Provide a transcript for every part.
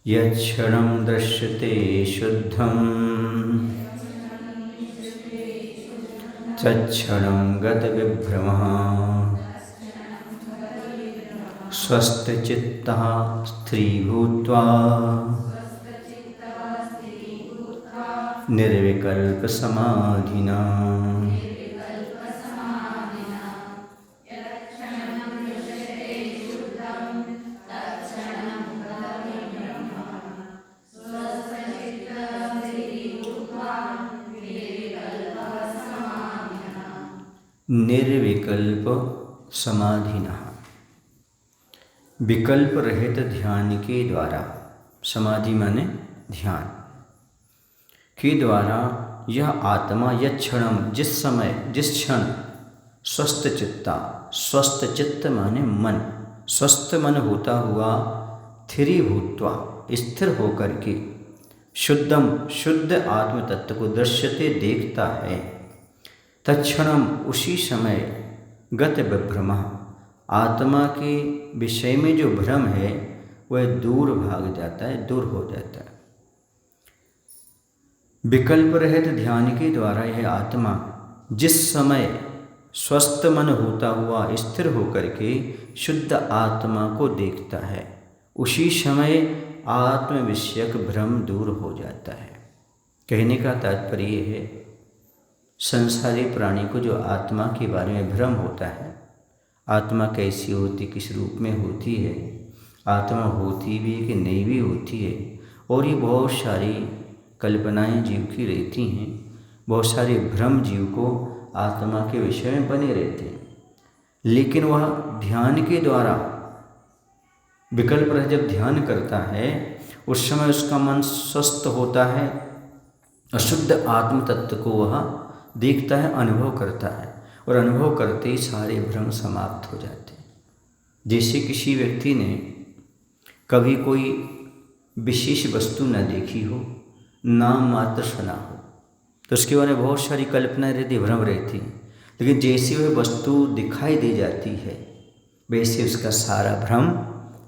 यच्छ्रणं दृश्यते शुद्धं तच्छ्रणं गतविभ्रमः स्वस्थचित्तः स्थिरीभूत्वा निर्विकल्पसमाधिना। निर्विकल्प समाधिना, विकल्प रहित ध्यान के द्वारा, समाधि माने ध्यान के द्वारा यह आत्मा यच्छ्रणम जिस समय जिस क्षण स्वस्थ चित्ता, स्वस्थ चित्त माने मन, स्वस्थ मन होता हुआ स्थिरीभूत्वा स्थिर होकर के शुद्धम शुद्ध आत्म तत्व को दृश्यते देखता है, तत्क्षणम उसी समय गत विभ्रम आत्मा के विषय में जो भ्रम है वह दूर भाग जाता है, दूर हो जाता है। विकल्प रहित ध्यान के द्वारा यह आत्मा जिस समय स्वस्थ मन होता हुआ स्थिर होकर के शुद्ध आत्मा को देखता है, उसी समय आत्म विषयक भ्रम दूर हो जाता है। कहने का तात्पर्य है, संसारी प्राणी को जो आत्मा के बारे में भ्रम होता है, आत्मा कैसी होती, किस रूप में होती है, आत्मा होती भी कि नहीं भी होती है, और ये बहुत सारी कल्पनाएं जीव की रहती हैं, बहुत सारे भ्रम जीव को आत्मा के विषय में बने रहते हैं। लेकिन वह ध्यान के द्वारा विकल्प रह जब ध्यान करता है, उस समय उसका मन स्वस्थ होता है, अशुद्ध आत्म तत्व को वह देखता है, अनुभव करता है, और अनुभव करते ही सारे भ्रम समाप्त हो जाते हैं। जैसे किसी व्यक्ति ने कभी कोई विशेष वस्तु न देखी हो, नाम मात्र सुना हो, तो उसके बारे में बहुत सारी कल्पनाएं रहती, भ्रम रहती, लेकिन जैसे वह वस्तु दिखाई दे जाती है वैसे उसका सारा भ्रम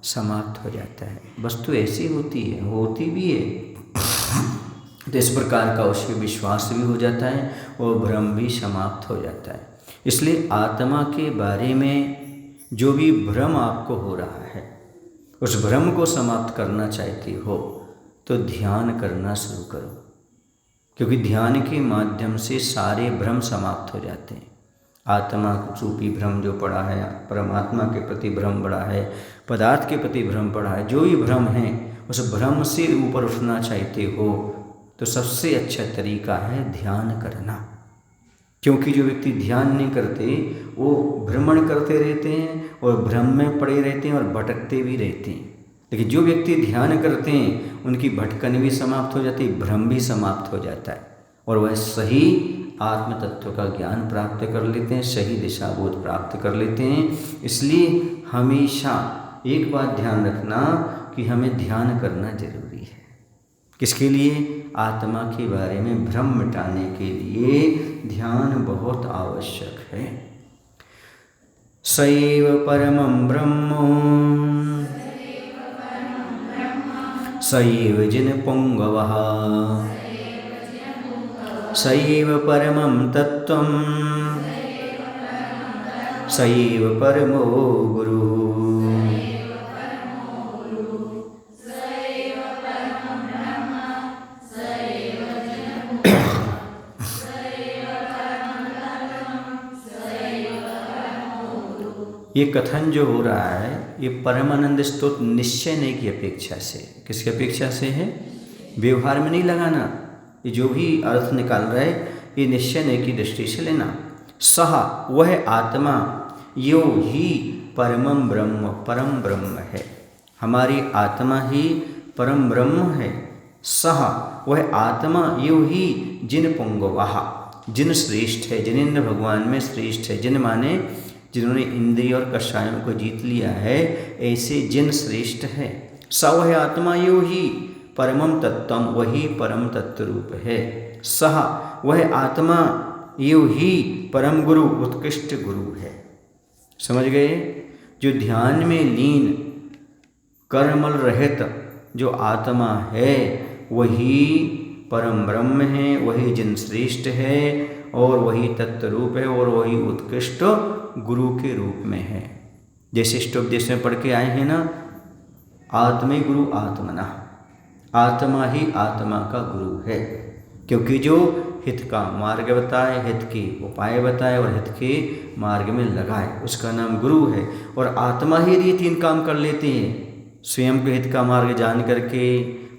समाप्त हो जाता है। वस्तु ऐसी होती है, होती भी है, तो इस प्रकार का उसमें विश्वास भी हो जाता है और भ्रम भी समाप्त हो जाता है। इसलिए आत्मा के बारे में जो भी भ्रम आपको हो रहा है, उस भ्रम को समाप्त करना चाहते हो तो ध्यान करना शुरू करो, क्योंकि ध्यान के माध्यम से सारे भ्रम समाप्त हो जाते हैं। आत्मा रूपी भ्रम जो पड़ा है, परमात्मा के प्रति भ्रम पड़ा है, पदार्थ के प्रति भ्रम पड़ा है, जो भी भ्रम है उस भ्रम से ऊपर उठना चाहते हो तो सबसे अच्छा तरीका है ध्यान करना। क्योंकि जो व्यक्ति ध्यान नहीं करते वो भ्रमण करते रहते हैं और भ्रम में पड़े रहते हैं और भटकते भी रहते हैं। लेकिन जो व्यक्ति ध्यान करते हैं उनकी भटकन भी समाप्त हो जाती है, भ्रम भी समाप्त हो जाता है, और वह सही आत्म तत्व का ज्ञान प्राप्त कर लेते हैं, सही दिशा बोध प्राप्त कर लेते हैं। इसलिए हमेशा एक बात ध्यान रखना कि हमें ध्यान करना जरूरी है। किसके लिए? आत्मा के बारे में भ्रम मिटाने के लिए ध्यान बहुत आवश्यक है। सैव परमं ब्रह्म सैव जिन पुंगवः सैव परमं तत्त्वं सैव परमो गुरुः। ये कथन जो हो रहा है ये परमानंद स्तोत्र निश्चय की अपेक्षा से, किसकी अपेक्षा से है? व्यवहार में नहीं लगाना, ये जो भी अर्थ निकाल रहा है ये निश्चय की दृष्टि से लेना। सह वह आत्मा यो ही परमं ब्रह्म, परम ब्रह्म है, हमारी आत्मा ही परम ब्रह्म है। सह वह आत्मा यो ही जिन पुंगवाह, जिन श्रेष्ठ है, जिनेन्द्र भगवान में श्रेष्ठ है, जिन माने जिन्होंने इंद्रिय और कषायों को जीत लिया है, ऐसे जिन श्रेष्ठ है। स वह आत्मा यो ही परमं तत्त्वम, वही परम तत्व रूप है। सह वह आत्मा यो ही परम गुरु, उत्कृष्ट गुरु है। समझ गए? जो ध्यान में लीन कर्मल रहित जो आत्मा है वही परम ब्रह्म है, वही जिन श्रेष्ठ है और वही तत्व रूप है और वही उत्कृष्ट गुरु के रूप में है। जैसे इष्टोपदेश में पढ़ के आए हैं ना, आत्मे गुरु आत्मना, आत्मा ही आत्मा का गुरु है, क्योंकि जो हित का मार्ग बताए, हित के उपाय बताए और हित के मार्ग में लगाए, उसका नाम गुरु है। और आत्मा ही यदि 3 काम कर लेते हैं, स्वयं के हित का मार्ग जान करके,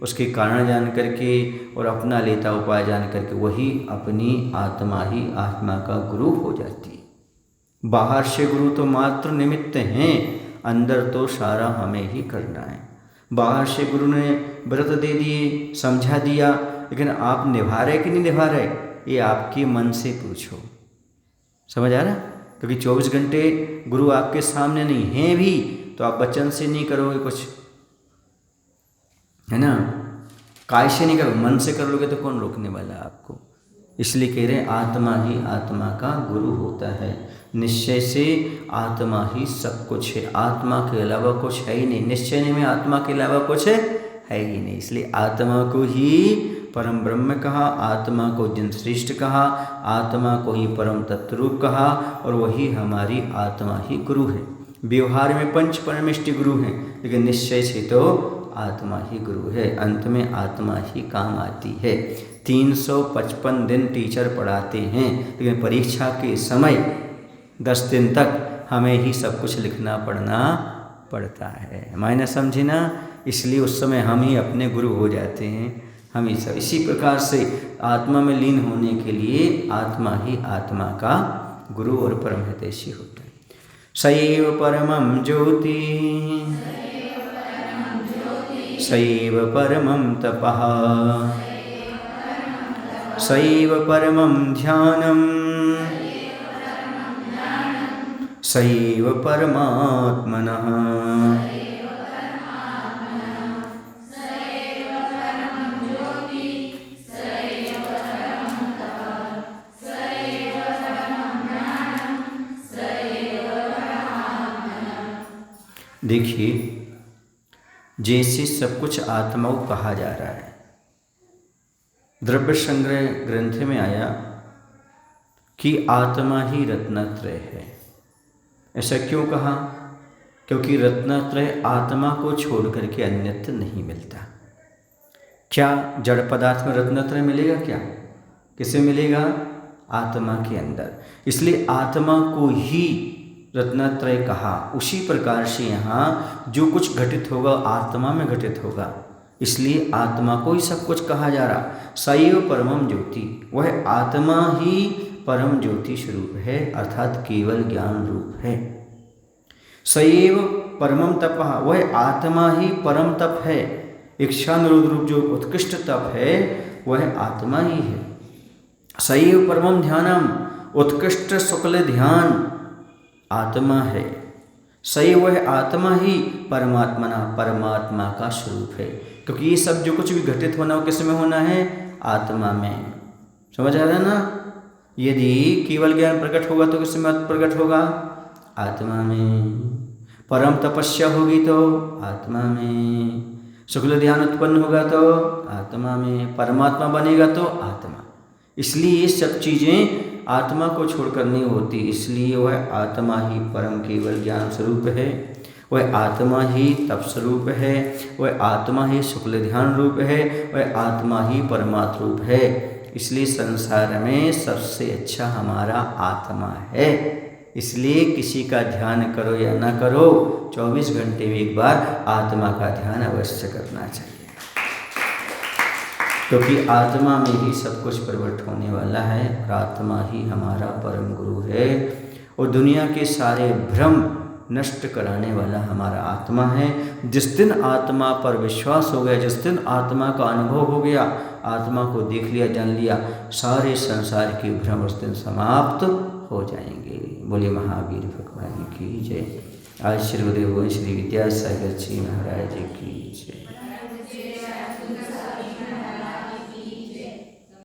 उसके कारण जान करके और अपना लेता उपाय जान करके, वही अपनी आत्मा ही आत्मा का गुरु हो जाती है। बाहर से गुरु तो मात्र निमित्त हैं, अंदर तो सारा हमें ही करना है। बाहर से गुरु ने व्रत दे दिए, समझा दिया, लेकिन आप निभा रहे कि नहीं निभा रहे, ये आपके मन से पूछो। समझ आ रहा? क्योंकि 24 घंटे गुरु आपके सामने नहीं हैं भी, तो आप वचन से नहीं करोगे कुछ, है ना, काय से नहीं करोगे, मन से कर लोगे तो कौन रोकने वाला आपको। इसलिए कह रहे हैं आत्मा ही आत्मा का गुरु होता है। निश्चय से आत्मा ही सब कुछ है, आत्मा के अलावा कुछ है ही नहीं। निश्चय में आत्मा के अलावा कुछ है ही नहीं, इसलिए आत्मा को ही परम ब्रह्म कहा, आत्मा को जिन श्रेष्ठ कहा, आत्मा को ही परम तत्वरूप कहा, और वही हमारी आत्मा ही गुरु है। व्यवहार में 5 परमेष्ठ गुरु हैं, लेकिन निश्चय से तो आत्मा ही गुरु है। अंत में आत्मा ही काम आती है। 355 दिन टीचर पढ़ाते हैं, लेकिन परीक्षा के समय 10 दिन तक हमें ही सब कुछ लिखना पढ़ना पड़ता है। मायने समझे ना? इसलिए उस समय हम ही अपने गुरु हो जाते हैं हमेशा। इसी प्रकार से आत्मा में लीन होने के लिए आत्मा ही आत्मा का गुरु और परम हितैषी होता है। सैव परमं ज्योति सैव परमं तपः सैव परमं ध्यानं सैव परमात्मनः। देखिए, जैसे सब कुछ आत्मा को कहा जा रहा है, द्रव्य संग्रह ग्रंथ में आया कि आत्मा ही रत्नत्रय है। ऐसा क्यों कहा? क्योंकि रत्नत्रय आत्मा को छोड़ करके अन्यत्र नहीं मिलता। क्या जड़ पदार्थ में रत्नत्रय मिलेगा? क्या किसे मिलेगा? आत्मा के अंदर। इसलिए आत्मा को ही रत्नत्रय कहा। उसी प्रकार से यहाँ जो कुछ घटित होगा आत्मा में घटित होगा, इसलिए आत्मा को ही सब कुछ कहा जा रहा। सैव परमं ज्योति, वह आत्मा ही परम ज्योति स्वरूप है, अर्थात केवल ज्ञान रूप है। सैव परमं तपः, वह आत्मा ही परम तप है। इच्छा निरोध रूप जो उत्कृष्ट तप है वह आत्मा ही है। सैव परमं ध्यानम, उत्कृष्ट शुक्ल ध्यान आत्मा है। सही वह आत्मा ही परमात्मना, परमात्मा का स्वरूप है। क्योंकि ये सब जो कुछ भी घटित होना हो किस में होना है? आत्मा में। समझ आ रहा है ना? यदि केवल ज्ञान प्रकट होगा तो किस में प्रकट होगा? आत्मा में। परम तपस्या होगी तो आत्मा में। शुक्ल ध्यान उत्पन्न होगा तो आत्मा में। परमात्मा बनेगा तो आत्मा। इसलिए ये सब चीज़ें आत्मा को छोड़कर नहीं होती, इसलिए वह आत्मा ही परम केवल ज्ञान स्वरूप है, वह आत्मा ही तप स्वरूप है, वह आत्मा ही शुक्ल ध्यान रूप है, वह आत्मा ही परमात्मा रूप है। इसलिए संसार में सबसे अच्छा हमारा आत्मा है। इसलिए किसी का ध्यान करो या ना करो, 24 घंटे में एक बार आत्मा का ध्यान अवश्य करना चाहिए, क्योंकि आत्मा में ही सब कुछ प्रकट होने वाला है और आत्मा ही हमारा परम गुरु है। और दुनिया के सारे भ्रम नष्ट कराने वाला हमारा आत्मा है। जिस दिन आत्मा पर विश्वास हो गया, जिस दिन आत्मा का अनुभव हो गया, आत्मा को देख लिया, जान लिया, सारे संसार के भ्रम उस दिन समाप्त हो जाएंगे। बोले महावीर भगवान की जय। आज श्री गुरुदेव श्री विद्यासागर जी महाराज की जय।